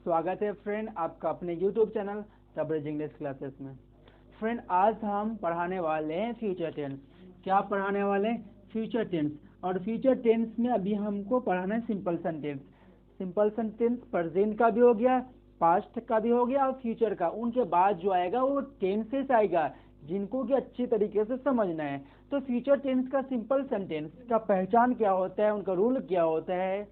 स्वागत है फ्रेंड आपका अपने YouTube channel Tabrez English classes में। फ्रेंड आज हम पढ़ाने वाले हैं फ्यूचर टेंस। क्या पढ़ाने वाले हैं? Future tense. और फ्यूचर टेंस में अभी हमको पढ़ाना है simple sentence. Simple sentence present का भी हो गया, पास्ट का भी हो गया और फ्यूचर का। उनके बाद जो आएगा वो टेंसेस आएगा जिनको कि अच्छी तरीके से समझना है। तो फ्यूचर टेंस का सिंपल सेंटेंस का पहचान क्या होता है, उनका रूल क्या होता है,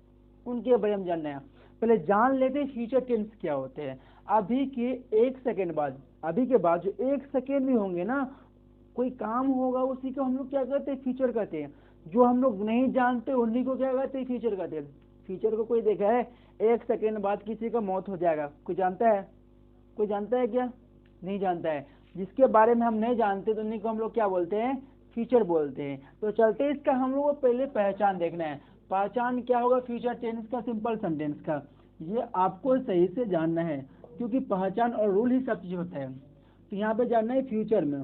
उनके बारे में जानना है। पहले जान लेते हैं फ्यूचर टेंस क्या होते हैं। अभी के एक सेकेंड बाद, अभी के बाद जो एक सेकेंड भी होंगे ना, कोई काम होगा, उसी को हम लोग क्या कहते हैं? फ्यूचर कहते हैं। जो हम लोग नहीं जानते उन्हीं को क्या कहते हैं? फ्यूचर कहते हैं। फ्यूचर को कोई देखा है? एक सेकेंड बाद किसी का मौत हो जाएगा, कोई जानता है? कोई जानता है क्या? नहीं जानता है। जिसके बारे में हम नहीं जानते तो उन्हीं को हम लोग क्या बोलते हैं? फ्यूचर बोलते हैं। तो चलते इसका हम लोग को पहले पहचान देखना है। पहचान क्या होगा फ्यूचर टेंस का, सिंपल सेंटेंस का? ये आपको सही से जानना है क्योंकि पहचान और रूल ही सब चीज होता है। तो यहाँ पे जानना है फ्यूचर में,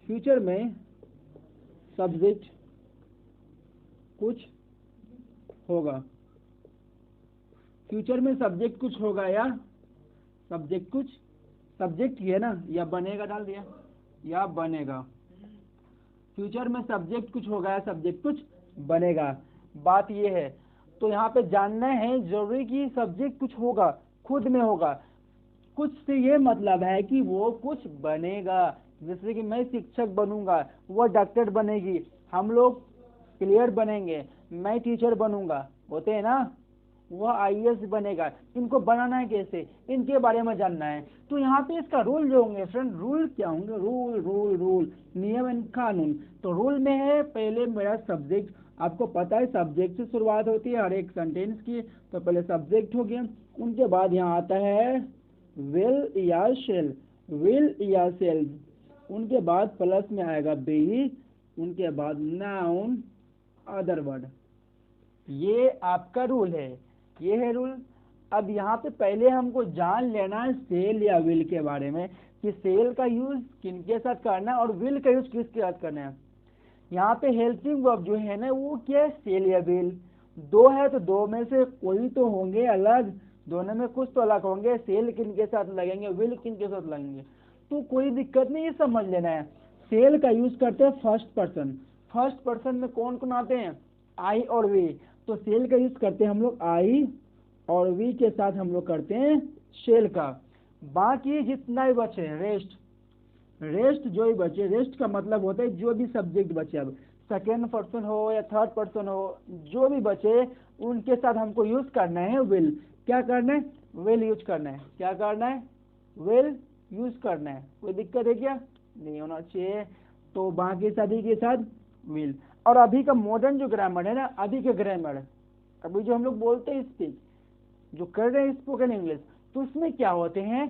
फ्यूचर में सब्जेक्ट कुछ होगा। फ्यूचर में सब्जेक्ट कुछ होगा या सब्जेक्ट कुछ, सब्जेक्ट ही है ना, या बनेगा डाल दिया, या बनेगा। फ्यूचर में सब्जेक्ट कुछ होगा या सब्जेक्ट कुछ बनेगा, बात ये है। तो यहाँ पे जानना है जरूरी कि सब्जेक्ट कुछ होगा, खुद में होगा। कुछ से ये मतलब है कि वो कुछ बनेगा। जैसे कि मैं शिक्षक बनूंगा, वो डॉक्टर बनेगी, हम लोग प्लेयर बनेंगे, मैं टीचर बनूंगा, होते हैं ना, वह आईएएस बनेगा। इनको बनाना है कैसे, इनके बारे में जानना है। तो यहाँ पे इसका रूल जो होंगे फ्रेंड, रूल क्या होंगे? रूल रूल रूल, नियम एंड कानून। तो रूल में है पहले मेरा सब्जेक्ट, आपको पता है सब्जेक्ट से शुरुआत होती है हर एक सेंटेंस की। तो पहले सब्जेक्ट हो गया, उनके बाद यहाँ आता है विल या शेल, विल या शेल। उनके बाद प्लस में आएगा बी, उनके बाद नाउन, अदर वर्ड। ये आपका रूल है, ये है रूल। अब यहाँ पे पहले हमको जान लेना है सेल या विल के बारे में, कि सेल का यूज किनके साथ करना है और विल का यूज किसके साथ करना है। यहाँ पे हेल्पिंग वर्ब जो है ना, वो क्या है? सेल या विल। दो है तो दो में से कोई तो होंगे अलग, दोनों में कुछ तो अलग होंगे। सेल किनके साथ लगेंगे, विल किनके साथ लगेंगे, तो कोई दिक्कत नहीं, ये समझ लेना है। सेल का यूज करते हैं फर्स्ट पर्सन। फर्स्ट पर्सन में कौन कौन आते हैं? आई और वी। तो सेल का यूज करते हैं हम लोग आई और वी के साथ हम लोग करते हैं शेल का। बाकी जितना भी बचे रेस्ट, रेस्ट जो भी बचे, रेस्ट का मतलब होता है जो भी सब्जेक्ट बचे, अब सेकेंड पर्सन हो या थर्ड पर्सन हो, जो भी बचे उनके साथ हमको यूज करना है विल। क्या करना है? विल यूज करना है। क्या करना है? विल यूज करना है। कोई दिक्कत है क्या? नहीं होना चाहिए। तो बाकी सभी के साथ विल। और अभी का मॉडर्न जो ग्रामर है ना, अभी के ग्रामर, अभी जो हम लोग बोलते हैं स्पीच, जो कर रहे हैं स्पोकन इंग्लिश, तो उसमें क्या होते हैं,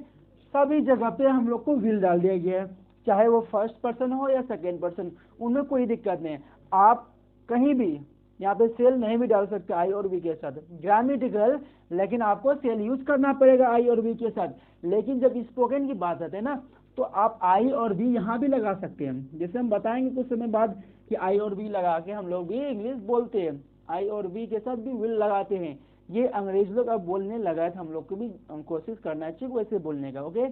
सभी जगह पे हम लोग को विल डाल दिया गया है। चाहे वो फर्स्ट पर्सन हो या सेकेंड पर्सन, उनमें कोई दिक्कत नहीं है। आप कहीं भी यहाँ पे सेल नहीं भी डाल सकते आई और वी के साथ, ग्रामेटिकल, लेकिन आपको सेल यूज करना पड़ेगा आई और वी के साथ। लेकिन जब स्पोकन की बात आती है ना, तो आप आई और वी यहाँ भी लगा सकते हैं। जैसे हम बताएंगे कुछ समय बाद कि आई और वी लगा के हम लोग भी इंग्लिश बोलते हैं, आई और वी के साथ भी विल लगाते हैं। ये अंग्रेज लोग अब बोलने लगा है, तो हम लोग को भी कोशिश करना चाहिए वैसे बोलने का। ओके,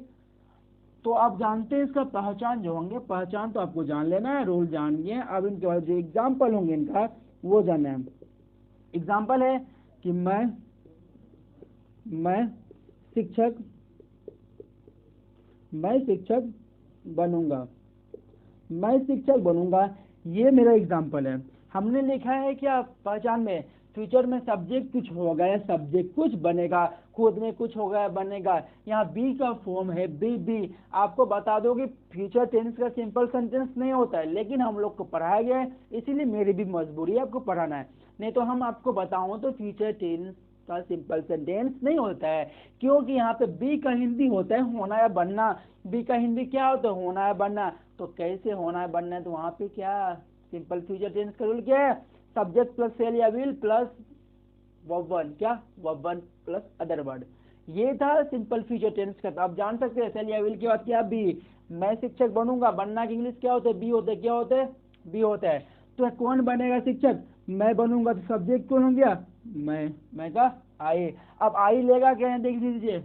तो आप जानते हैं इसका पहचान जो होंगे, पहचान तो आपको जान लेना है, रूल जान गए। अब इनके बाद जो एग्जाम्पल होंगे इनका वो जानना है। एग्जाम्पल है कि मैं शिक्षक बनूंगा, मैं शिक्षक बनूंगा, ये मेरा एग्जाम्पल है। हमने लिखा है क्या पहचान में? फ्यूचर में सब्जेक्ट कुछ होगा या सब्जेक्ट कुछ बनेगा, खुद में कुछ होगा या बनेगा। यहाँ बी का फॉर्म है, बी बी। आपको बता दो कि फ्यूचर टेंस का सिंपल सेंटेंस नहीं होता है, लेकिन हम लोग को पढ़ाया गया है, इसीलिए मेरी भी मजबूरी है आपको पढ़ाना है। नहीं तो हम आपको बताऊं तो फ्यूचर टेंस का सिंपल सेंटेंस नहीं होता है, क्योंकि यहाँ पे बी का हिंदी होता है होना या बनना। बी का हिंदी क्या होता है? होना या बनना। तो कैसे होना है बनना है? तो वहां पे क्या सिंपल फ्यूचर टेंस का रूल क्या है? सब्जेक्ट प्लस सेल या विल प्लस वर्ब वन, क्या verb one plus other word. ये था सिंपल फ्यूचर टेंस का। तो आप जान सकते हैं सेल या विल के बाद क्या बी। मैं शिक्षक बनूंगा, बनना की इंग्लिश क्या होता है? बी होता है। क्या होता है? बी होता है। तो कौन बनेगा शिक्षक? मैं बनूंगा तो सब्जेक्ट कौन हो गया, मैं का आई। अब आई लेगा क्या है, देख लीजिए,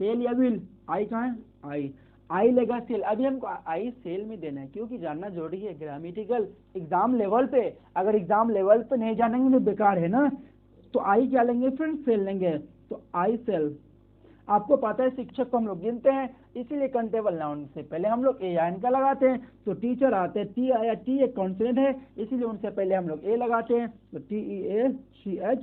सेल या विल, आई कहाँ है, आई लेगा सेल। अभी हमको आई सेल में देना है क्योंकि जानना जरूरी है ग्रामेटिकल एग्जाम लेवल पे। अगर एग्जाम लेवल पे नहीं जानेंगे तो बेकार है ना। तो आई क्या लेंगे फ्रेंड, सेल लेंगे। तो आई सेल, आपको पता है शिक्षक को हम लोग गिनते हैं, इसीलिए कंटेबल नाउन से पहले हम लोग ए या एन का लगाते हैं। तो टीचर आते हैं, टी आया, टी एक कॉन्सोनेंट है इसीलिए उनसे पहले हम लोग ए लगाते हैं। तो TEACHER,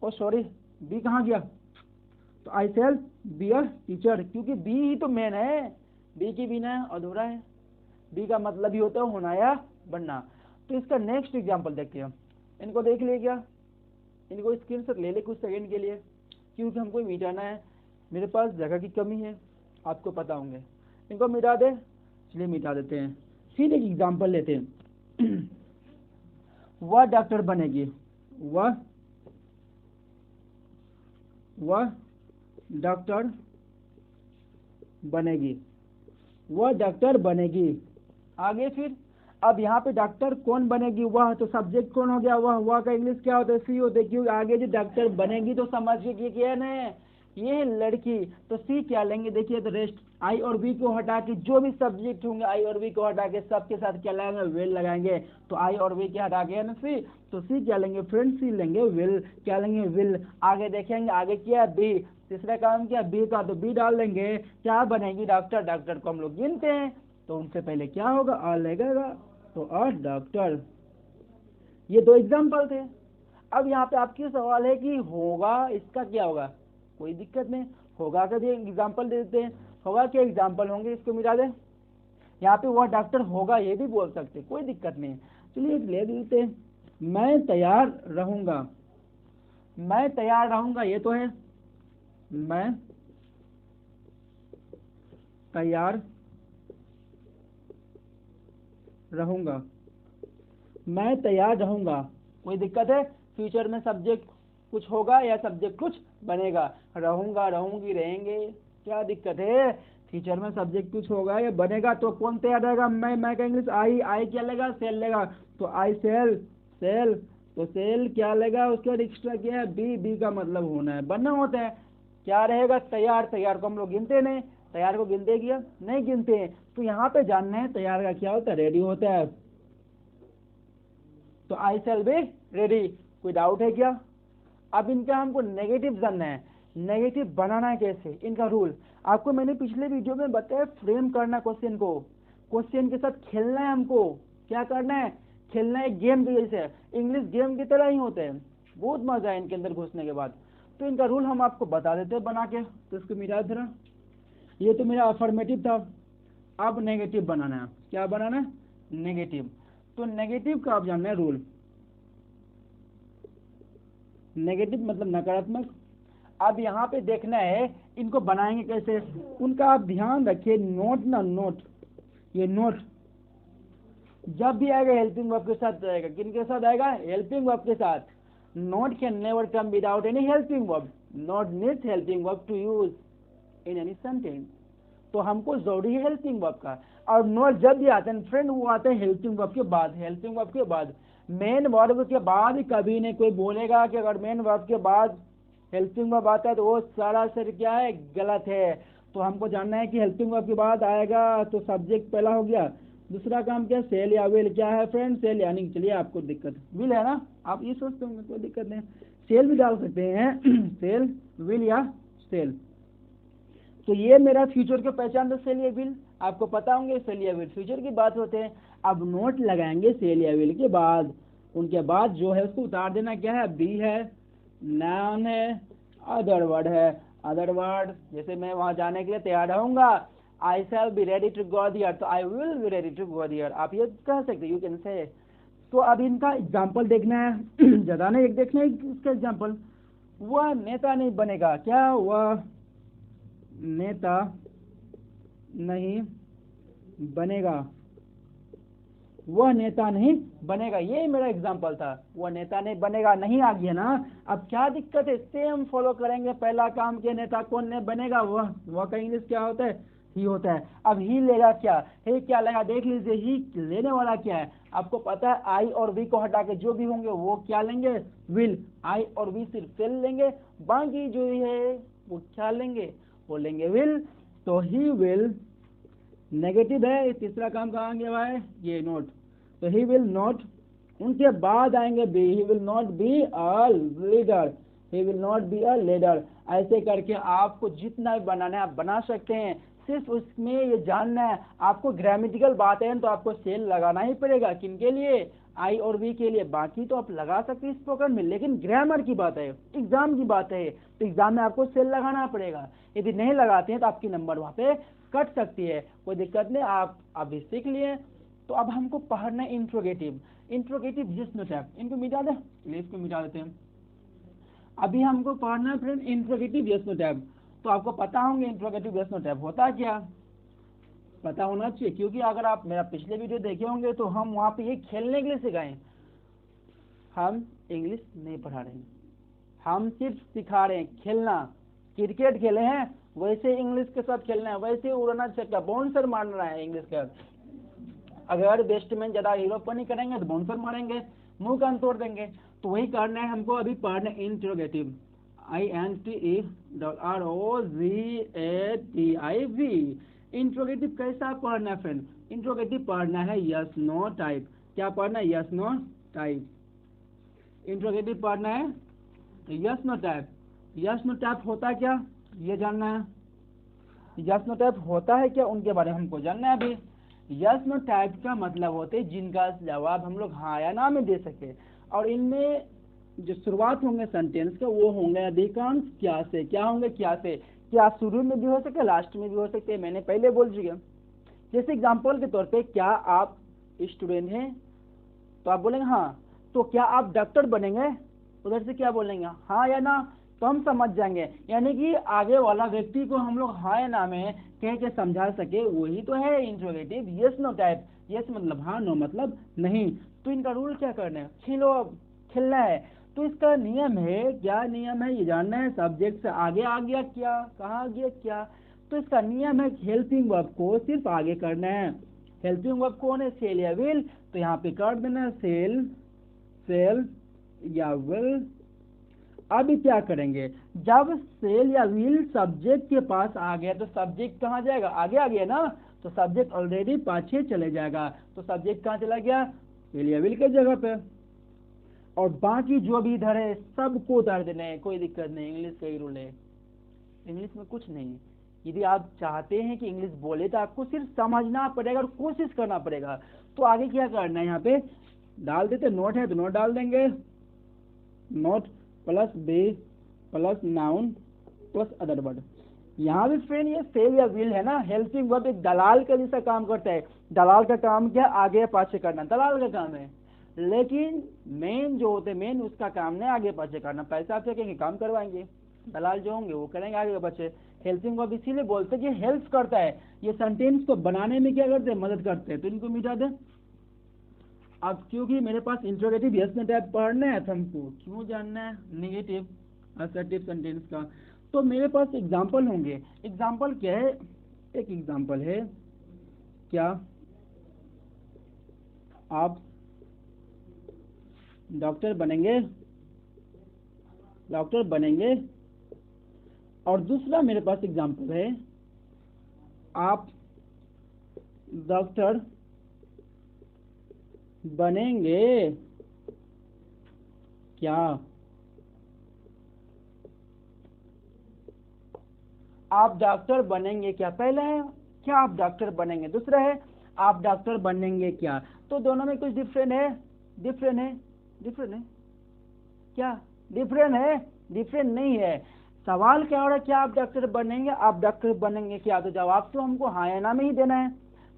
ओ सॉरी बी कहाँ गया, तो आई सेल बी अ टीचर, क्योंकि बी ही तो मेन है, बी के बिना अधूरा है। बी का मतलब ही होता है होना या बनना। तो इसका नेक्स्ट एग्जाम्पल देखते हैं। इनको देख लिए क्या, इनको स्क्रीनशॉट ले ले कुछ सेकंड के लिए, क्योंकि हमको मिटाना है, मेरे पास जगह की कमी है, आपको पता होंगे। इनको मिटा दे, चलिए मिटा देते हैं। फिर एक एग्जाम्पल लेते हैं। वह डॉक्टर बनेगी, वह डॉक्टर बनेगी, वह डॉक्टर बनेगी। आगे फिर, अब यहाँ पे डॉक्टर कौन बनेगी, वह, तो सब्जेक्ट कौन हो गया, वह का इंग्लिश क्या होता है, सी होता है, क्योंकि आगे जो डॉक्टर बनेगी तो समझिए कि क्या है, ये है लड़की। तो सी क्या लेंगे, देखिए तो रेस्ट, आई और बी को हटा के जो भी सब्जेक्ट होंगे आई और बी को हटा के सबके साथ क्या लगाएंगे, विल लगाएंगे। तो आई और बी क्या हटा के है ना सी, तो सी क्या लेंगे फ्रेंड, सी लेंगे विल, क्या लेंगे विल। आगे देखेंगे, आगे क्या बी, तीसरा काम क्या बी का, तो बी डाल देंगे, क्या बनेगी डॉक्टर। डॉक्टर को हम लोग गिनते हैं तो उनसे पहले क्या होगा, आ लगेगा, तो अ डॉक्टर। ये दो एग्जाम्पल थे। अब यहाँ पे आपकी सवाल है कि होगा इसका क्या होगा, कोई दिक्कत नहीं, होगा का भी एग्जाम्पल दे देते हैं। होगा के एग्जाम्पल होंगे, इसको मिटा दे। यहाँ पे वह डॉक्टर होगा ये भी बोल सकते, कोई दिक्कत नहीं। चलिए ले देते हैं, मैं तैयार रहूंगा, मैं तैयार रहूंगा, ये तो है, मैं तैयार रहूंगा, मैं तैयार रहूंगा, कोई दिक्कत है। फ्यूचर में सब्जेक्ट कुछ होगा या सब्जेक्ट कुछ बनेगा, रहूंगा, रहूंगी, रहेंगे, क्या दिक्कत है। फ्यूचर में सब्जेक्ट कुछ होगा या बनेगा तो कौन तैयार रहेगा, मैं का इंग्लिश आई क्या लेगा, सेल लेगा। तो आई सेल, सेल, तो सेल क्या लेगा, उसके बाद एक्स्ट्रा क्या है बी का मतलब होना है, बनना होता है। क्या रहेगा, तैयार। तैयार को हम लोग गिनते नहीं, तैयार को गिनते क्या नहीं गिनते हैं। तो यहाँ पे जानना है तैयार का क्या होता है, रेडी होता है। तो आई सेल बी रेडी, कोई डाउट है क्या। अब इनका हमको नेगेटिव जानना है, नेगेटिव बनाना है कैसे, इनका रूल आपको मैंने पिछले वीडियो में बताया। फ्रेम करना क्वेश्चन को, क्वेश्चन के साथ खेलना है हमको, क्या करना है, खेलना है गेम के जैसे, इंग्लिश गेम की तरह ही होते हैं, बहुत मजा है इनके अंदर घुसने के बाद। तो इनका रूल हम आपको बता देते हैं बना के, तो इसको मिटा देना। ये तो मेरा अफर्मेटिव था, अब नेगेटिव बनाना है, क्या बनाना है, नेगेटिव। तो नेगेटिव का आप जानना है रूल, नेगेटिव मतलब नकारात्मक। अब यहाँ पे देखना है इनको बनाएंगे कैसे, उनका आप ध्यान रखिए। नोट ना नोट, ये नोट जब भी आएगा हेल्पिंग वर्ब के साथ आएगा, किन के साथ आएगा, हेल्पिंग वर्ब के साथ। Not can never come without any helping verb, not needs helping verb to use in any sentence. तो हमको जरूरी है हेल्पिंग वर्ब का। और नोट जब भी आते हैं फ्रेंड, वो आते हैं हेल्पिंग वर्ब के बाद, हेल्पिंग वर्ब के बाद। मेन वर्ब के बाद कभी नहीं कोई बोलेगा कि अगर मेन वर्ब के बाद हेल्पिंग वर्ब आता है तो वो सरासर क्या है, गलत है। तो हमको जानना है कि हेल्पिंग वर्ब के बाद आएगा तो सब्जेक्ट पहला हो गया। दूसरा काम क्या, सेल या विल, क्या है फ्रेंड, सेल, यानी चलिए आपको दिक्कत विल है ना, आप ये सोचते होंगे, कोई दिक्कत नहीं, सेल भी डाल सकते हैं। सेल, विल या सेल। तो ये मेरा फ्यूचर के पहचान दो, सेल या विल, आपको पता होंगे सेल या विल फ्यूचर की बात होते हैं। अब नोट लगाएंगे सेल या विल के बाद, उनके बाद जो है उसको उतार देना, क्या है, बी है, नाउन है, अदर वर्ड है। अदर वर्ड जैसे मैं वहां जाने के लिए तैयार रहूंगा, I shall be ready to go there, तो I will be ready to go there, आप ये कह सकते, यू कैन से। तो अब इनका एग्जाम्पल देखना है, ज्यादा नहीं, एक देखना है इसका एग्जाम्पल। वह नेता नहीं बनेगा, क्या, वह नेता नहीं बनेगा, वह नेता नहीं बनेगा, ये मेरा एग्जाम्पल था। वह नेता नहीं बनेगा, नहीं आ गया ना, अब क्या दिक्कत है, सेम फॉलो करेंगे। पहला काम के नेता कौन नहीं बनेगा, वह का इंग्लिश क्या होता है, ही होता है। अब ही लेगा क्या, ही क्या लेगा, देख लीजिए, ही लेने वाला क्या है, आपको पता है आई और वी को हटा के जो भी होंगे वो क्या लेंगे, विल। आई और वी सिर्फ सेल लेंगे, बाकी जो है वो क्या लेंगे, वो लेंगे विल। तो ही विल नेगेटिव है, तीसरा काम कहाँ गया है, ये नोट। तो ही विल नॉट, उनके बाद आएंगे be, he will not be a leader, he will not be a leader. ऐसे करके आपको जितना भी बनाना है आप बना सकते हैं। सिर्फ उसमें ये जानना है, आपको ग्रामेटिकल बात है तो आपको सेल लगाना ही पड़ेगा, किनके लिए, आई और वी के लिए। बाकी तो आप लगा सकते हैं स्पोकन में, लेकिन ग्रामर की बात है, एग्जाम की बात है, तो एग्जाम में आपको सेल लगाना पड़ेगा। यदि नहीं लगाते हैं तो आपकी नंबर वहाँ पे कट सकती है, कोई दिक्कत नहीं, आप अभी सीख लिए। तो अब हमको पढ़ना है interrogative. Interrogative yes no type, इनको मिटा दे, इसको मिटा देते हैं। अभी हमको पढ़ना है friend interrogative yes no type. तो आपको पता होंगे इंट्रोगेटिव यस नो टैप होता क्या, पता होना चाहिए, क्योंकि अगर आप मेरा पिछले वीडियो देखे होंगे तो हम वहाँ पे ये खेलने के लिए सिखाए, हम इंग्लिश नहीं पढ़ा रहे हैं, हम सिर्फ सिखा रहे हैं खेलना। क्रिकेट खेले हैं वैसे इंग्लिश के साथ खेलना है, वैसे उड़ना चक्का बाउंसर मारना है इंग्लिश का। अगर बैट्समैन ज्यादा हीरोपनी करेंगे तो बाउंसर मारेंगे, मुंह कान तोड़ देंगे। तो वही करना है हमको, अभी पढ़ना है इंट्रोगेटिव, INTROGATIV। इंट्रोगेटिव कैसा पढ़ना है फ्रेंड, इंट्रोगेटिव पढ़ना है यस नो टाइप। क्या पढ़ना है, यस नो टाइप। इंट्रोगेटिव पढ़ना है yes no type. Yes no type होता है क्या, ये जानना है। यस नो टाइप होता है क्या, उनके बारे में हमको जानना है। अभी यस नो टाइप का मतलब होते हैं जिनका जवाब हम लोग हाँ या ना में दे सके, और इनमें जो शुरुआत होंगे सेंटेंस का वो होंगे अधिकांश क्या से। क्या होंगे, क्या से। क्या शुरू में भी हो सके, लास्ट में भी हो सकते हैं, मैंने पहले बोल चुका। जैसे एग्जांपल के तौर पे, क्या आप स्टूडेंट हैं, तो आप बोलेंगे हाँ। तो क्या आप डॉक्टर बनेंगे, उधर से क्या बोलेंगे, हाँ या ना, तो हम समझ जाएंगे। यानी कि आगे वाला व्यक्ति को हम लोग हाँ या ना में कह के समझा सके, वही तो है interrogative yes no type. Yes मतलब हाँ, नो मतलब नहीं। तो इनका रूल क्या करना है, खेलो, अब खेलना है। तो इसका नियम है, क्या नियम है ये जानना है। सब्जेक्ट से आगे आ गया क्या, कहाँ आ गया क्या, तो इसका नियम है हेल्पिंग वर्ब को सिर्फ आगे करना है। हेल्पिंग वर्ब कौन है, सेल या विल, तो यहाँ पे कर देना सेल, सेल या विल। अभी क्या करेंगे, जब सेल या विल सब्जेक्ट के पास आ गया तो सब्जेक्ट कहाँ जाएगा, आगे आ गया ना, तो सब्जेक्ट ऑलरेडी पाछे चले जाएगा। तो सब्जेक्ट कहाँ चला गया, सेल या विल के जगह पे। और बाकी जो भी इधर है सबको उतार देना है, कोई दिक्कत नहीं, इंग्लिश का ही रूल है, इंग्लिश में कुछ नहीं। यदि आप चाहते हैं कि इंग्लिश बोले तो आपको सिर्फ समझना पड़ेगा और कोशिश करना पड़ेगा। तो आगे क्या करना है, यहाँ पे डाल देते, नोट है तो नोट डाल देंगे, not plus be plus noun plus other word. यहाँ भी फ्रेंड ये सेल या विल है ना, हेल्पिंग वर्ब एक दलाल का जैसा काम करता है। दलाल का काम क्या, आगे पाछे करना, दलाल का काम है। लेकिन मेन जो होते, मेन उसका काम नहीं आगे पाछे करना, पैसा आप फेंकेंगे काम करवाएंगे, दलाल जो होंगे वो करेंगे आगे पाछे। हेल्पिंग वर्ब इसीलिए बोलते हैं कि हेल्प करता है, ये सेंटेंस को बनाने में क्या करते हैं, मदद करते हैं। तो इनको मिटा दे। अब क्योंकि मेरे पास इंट्रोगेटिव यस नो टाइप पढ़ना है तो हमको क्यों जानना है नेगेटिव असर्टिव सेंटेंस का। तो मेरे पास एग्जांपल होंगे। एग्जांपल क्या है, एक एग्जांपल है, क्या आप डॉक्टर बनेंगे, डॉक्टर बनेंगे। और दूसरा मेरे पास एग्जांपल है, आप डॉक्टर बनेंगे क्या, आप डॉक्टर बनेंगे क्या। पहला है क्या आप डॉक्टर बनेंगे, दूसरा है आप डॉक्टर बनेंगे क्या। तो दोनों में कुछ डिफरेंट है, डिफरेंट है, डिफरेंट है, क्या डिफरेंट है, डिफरेंट नहीं है। सवाल क्या हो रहा है, क्या आप डॉक्टर बनेंगे, आप डॉक्टर बनेंगे क्या। तो जवाब तो हमको हाँ या ना में ही देना है।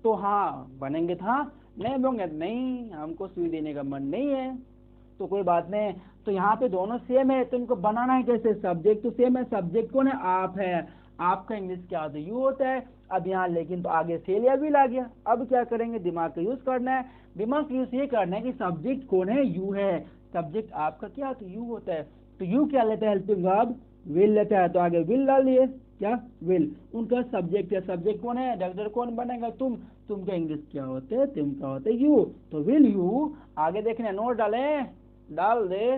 तो हाँ बनेंगे था, नहीं बोलेंगे नहीं, हमको सुई देने का मन नहीं है, तो कोई बात नहीं। तो यहाँ पे दोनों सेम है, तो इनको बनाना है कैसे, सब्जेक्ट तो सेम है, सब्जेक्ट कौन है, आप है। आपका इंग्लिश क्या होता है, यू होता है। अब यहाँ लेकिन तो आगे सेल या विल आ गया। अब क्या करेंगे, दिमाग का यूज करना है। दिमाग का यूज ये करना है कि सब्जेक्ट कौन है, यू है, सब्जेक्ट आपका क्या होता है, यू होता है। तो यू क्या लेता है हेल्पिंग वर्ब, विल लेता है, तो आगे विल डाल दिए, क्या विल। उनका सब्जेक्ट है, सब्जेक्ट कौन है, डॉक्टर कौन बनेगा, तुम का इंग्लिश क्या होते है, तुम का होते यू, तो विल यू। आगे देखना नोट डाले, डाल दे,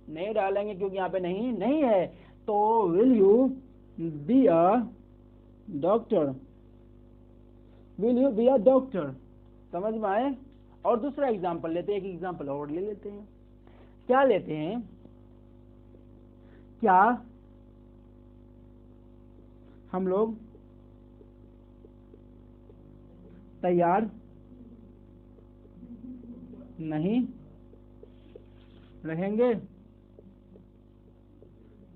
नहीं डालेंगे क्योंकि यहाँ पे नहीं है, तो will you be a doctor, will you be a doctor, समझ में आए। और दूसरा एग्जाम्पल लेते हैं, एक एग्जाम्पल और ले लेते हैं, क्या लेते हैं, क्या हम लोग तैयार नहीं रहेंगे,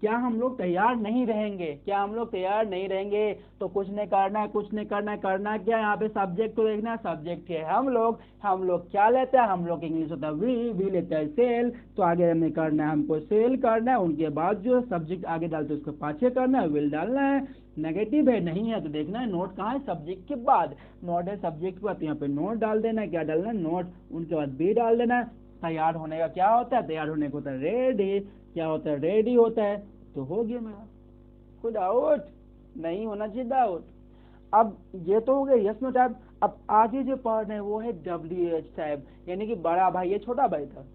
क्या हम लोग तैयार नहीं रहेंगे, क्या हम लोग तैयार नहीं रहेंगे, तो कुछ नहीं करना है, कुछ नहीं करना है, करना क्या यहाँ पे सब्जेक्ट को देखना है, सब्जेक्ट है हम लोग क्या लेते हैं, हम लोग इंग्लिश होता है वी लेता है सेल, तो आगे हमें करना है, हमको सेल करना है, उनके बाद जो सब्जेक्ट आगे डालते हैं उसको पाछे करना है, विल डालना है। नेगेटिव है नहीं है तो देखना है नोट कहाँ है, सब्जेक्ट के बाद, नोट है सब्जेक्ट के बाद, यहाँ पे नोट डाल देना है, क्या डालना है नोट, उनके बाद बी डाल देना है। तैयार होने का क्या होता है, तैयार होने को होता है रेडी, क्या होता है रेडी होता है, तो हो गया मेरा, कोई डाउट नहीं होना चाहिए डाउट। अब ये तो हो गया यस नो टाइप। अब आगे जो पढ़ रहे हैं वो है WH टाइप, यानी कि बड़ा भाई है छोटा भाई था,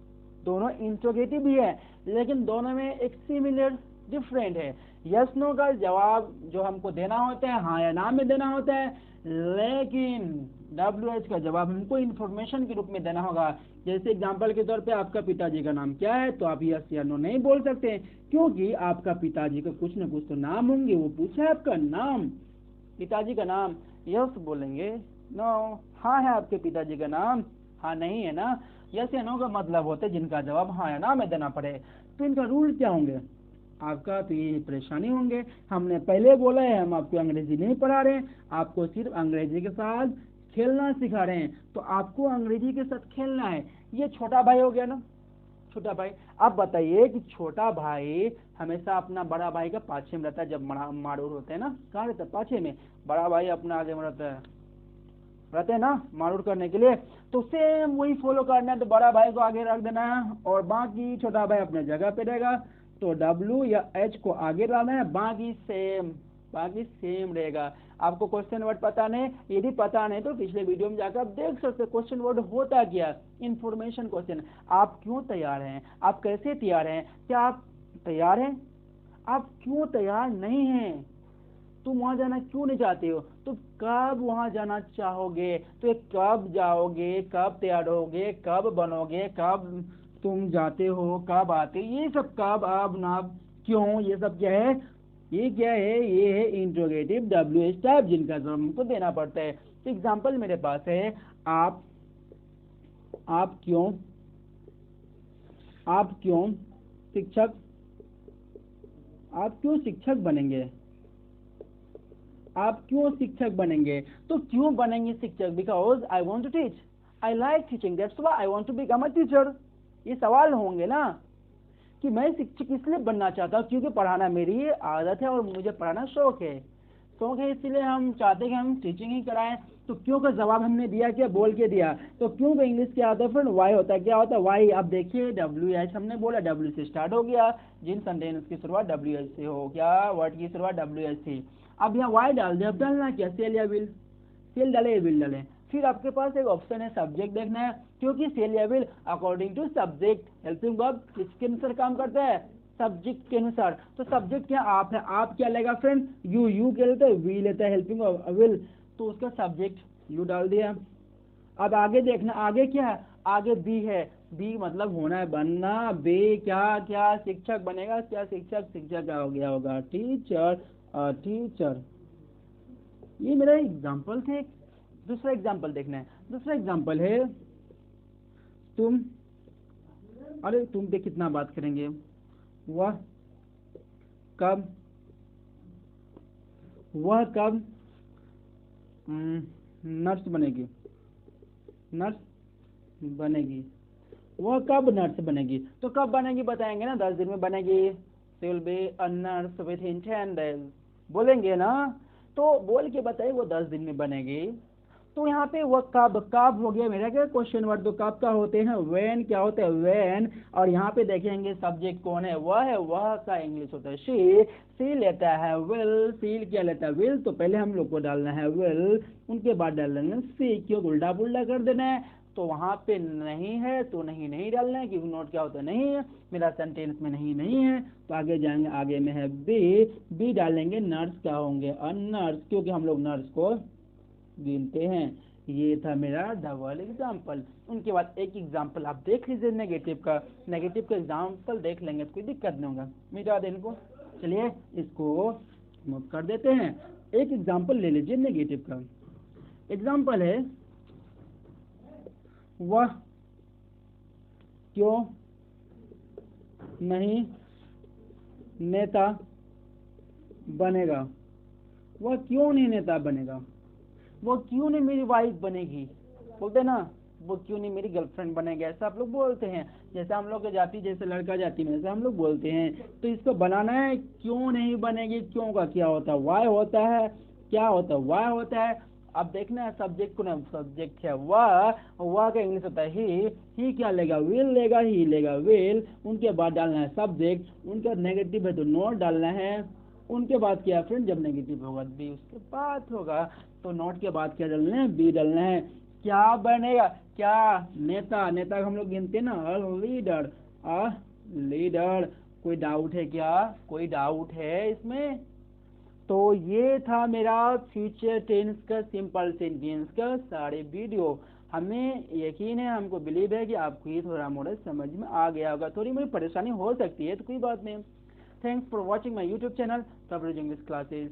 दोनों इंट्रोगेटिव भी है, लेकिन दोनों में एक सिमिलर डिफरेंट है। यस नो का जवाब जो हमको देना होता है हाँ या ना में देना होता है, लेकिन WH का जवाब हमको इंफॉर्मेशन के रूप में देना होगा। जैसे एग्जांपल के तौर पे आपका पिताजी का नाम क्या है, तो आप यस या नो नहीं बोल सकते, क्योंकि आपका पिताजी का कुछ न कुछ तो नाम होंगे, वो पूछा है आपका नाम, पिताजी का नाम, यस बोलेंगे, नो हाँ है आपके पिताजी का नाम, हाँ नहीं है ना। यस या नो का मतलब होता है जिनका जवाब हाँ या ना में देना पड़े। तो इनका रूल क्या होंगे, आपका तो ये परेशानी होंगे। हमने पहले बोला है हम आपको अंग्रेजी नहीं पढ़ा रहे हैं, आपको सिर्फ अंग्रेजी के साथ खेलना सिखा रहे हैं, तो आपको अंग्रेजी के साथ खेलना है। ये छोटा भाई हो गया ना, छोटा भाई। अब बताइए कि छोटा भाई हमेशा अपना बड़ा भाई का पाछे में रहता है, जब मारूर होते हैं ना, कहाँ रहता है पाछे में, बड़ा भाई अपना आगे में रहते हैं ना मारूर करने के लिए, तो सेम वही फॉलो करना है, तो बड़ा भाई को आगे रख देना है और बाकी छोटा भाई अपने जगह पे रहेगा, तो W या H को आगे लाना है, बाकी सेम रहेगा। आपको क्वेश्चन वर्ड पता नहीं, यदि पता नहीं तो पिछले वीडियो में जाकर आप देख सकते क्वेश्चन वर्ड होता क्या, इंफॉर्मेशन क्वेश्चन। आप क्यों तैयार हैं, आप कैसे तैयार हैं, क्या आप तैयार हैं, आप क्यों तैयार नहीं हैं, तुम वहां जाना क्यों नहीं चाहते हो, तो कब वहां जाना चाहोगे, तो कब जाओगे, कब तैयार होगे, कब बनोगे, कब तुम जाते हो, कब आते, ये सब कब अब ना क्यों, ये सब क्या है, ये क्या है, ये है इंट्रोगेटिव WH टाइप, जिनका जवाब हमको देना पड़ता है। तो एग्जांपल मेरे पास है, आप क्यों शिक्षक बनेंगे, आप क्यों शिक्षक बनेंगे, तो क्यों बनेंगे शिक्षक, because I want to teach, I like teaching, that's why I want to become a teacher. ये सवाल होंगे ना कि मैं शिक्षक इसलिए बनना चाहता हूँ क्योंकि पढ़ाना मेरी आदत है और मुझे पढ़ाना शौक है, इसलिए हम चाहते हैं कि हम टीचिंग ही कराएं। तो क्यों का जवाब हमने दिया, क्या बोल के दिया, तो क्यों का इंग्लिश क्या आता है फ्रेंड, वाई होता है, क्या होता है वाई। अब देखिए WH हमने बोला, W से स्टार्ट हो गया, जिन सेंटेंस की शुरुआत WH से हो, क्या वर्ड की शुरुआत WH से। अब यहाँ वाई डाल दे, अब डालना क्या सेल या विल, सेल डाले या विल डाले, फिर आपके पास एक ऑप्शन है सब्जेक्ट देखना है, क्योंकि सेल या will according to subject helping verb किसके अनुसार काम करता है, सब्जेक्ट के अनुसार। तो सब्जेक्ट क्या आप है, आप क्या लेगा फ्रेंड, यू क्या लेता है, वी लेता है हेल्पिंग विल, तो उसका सब्जेक्ट यू डाल दिया। अब आगे देखना, आगे क्या है, आगे बी है, बी मतलब होना है बनना, बी क्या क्या शिक्षक बनेगा, क्या शिक्षक क्या हो गया होगा टीचर, टीचर। ये मेरा एग्जाम्पल थे। दूसरा एग्जाम्पल देखना है, दूसरा एग्जाम्पल है तुम, अरे तुम पे कितना बात करेंगे, वह कब नर्स बनेगी, वह कब नर्स बनेगी, तो कब बनेगी बताएंगे ना, 10 दिन में बनेगी, she will be a nurse within 10 days बोलेंगे ना, तो बोल के बताइए वो 10 दिन में बनेगी। तो यहाँ पे वह कब, कब हो गया मेरा क्या क्वेश्चन वर्ड, तो कब का होते हैं व्हेन, क्या होता है व्हेन। और यहाँ पे देखेंगे सब्जेक्ट कौन है, वह का इंग्लिश होता है शी लेता है विल, सी क्या लेता है विल, तो पहले हम लोग को डालना है विल, उनके बाद डालना है सी, क्यों उल्टा पुल्टा कर देना है, तो वहां पे नहीं है तो नहीं नहीं डालना है, क्योंकि नोट क्या होता है नहीं है, मेरा सेंटेंस में नहीं नहीं है। तो आगे जाएंगे, आगे में है बी डालेंगे, नर्स क्या होंगे नर्स, क्योंकि हम लोग नर्स को गिनते हैं। ये था मेरा डबल एग्जाम्पल। उनके बाद एक एग्जाम्पल आप देख लीजिए नेगेटिव का, नेगेटिव का एग्जाम्पल देख लेंगे तो कोई दिक्कत नहीं होगा, मिटा दें इनको। चलिए इसको नोट कर देते हैं, एक एग्जाम्पल ले लीजिए नेगेटिव का। एग्जाम्पल है वह क्यों नहीं नेता बनेगा, वह क्यों नहीं नेता बनेगा, वो क्यों नहीं मेरी वाइफ बनेगी, बोलते ना वो क्यों नहीं मेरी गर्लफ्रेंड बनेगी, ऐसा आप लोग बोलते हैं, जैसे हम लोग के जाति जैसे लड़का जाति में जैसे हम लोग बोलते हैं। तो इसको बनाना है क्यों नहीं बनेगी, क्यों का क्या होता है वाई होता है, क्या होता है वाई होता है। अब देखना है सब्जेक्ट को ना, सब्जेक्ट है वह का इंग्लिश होता है ही क्या लेगा विल लेगा, ही लेगा विल, उनके बाद डालना है सब्जेक्ट, उनका नेगेटिव है तो नोट डालना है, उनके बाद क्या फ्रेंड जब नेगेटिव होगा बी उसके बाद होगा, तो नोट के बाद क्या डालना है बी डालना है। क्या बनेगा, क्या नेता, नेता हम लोग गिनते ना लीडर, लीडर। कोई डाउट है क्या, कोई डाउट है इसमें। तो ये था मेरा फ्यूचर टेंस का सिंपल सेंटेंस का सारे वीडियो। हमें यकीन है, हमको बिलीव है कि आपको ये थोड़ा मोड़ा समझ में आ गया होगा, थोड़ी मोड़ी परेशानी हो सकती है तो कोई बात नहीं। Thanks for watching my YouTube channel English classes.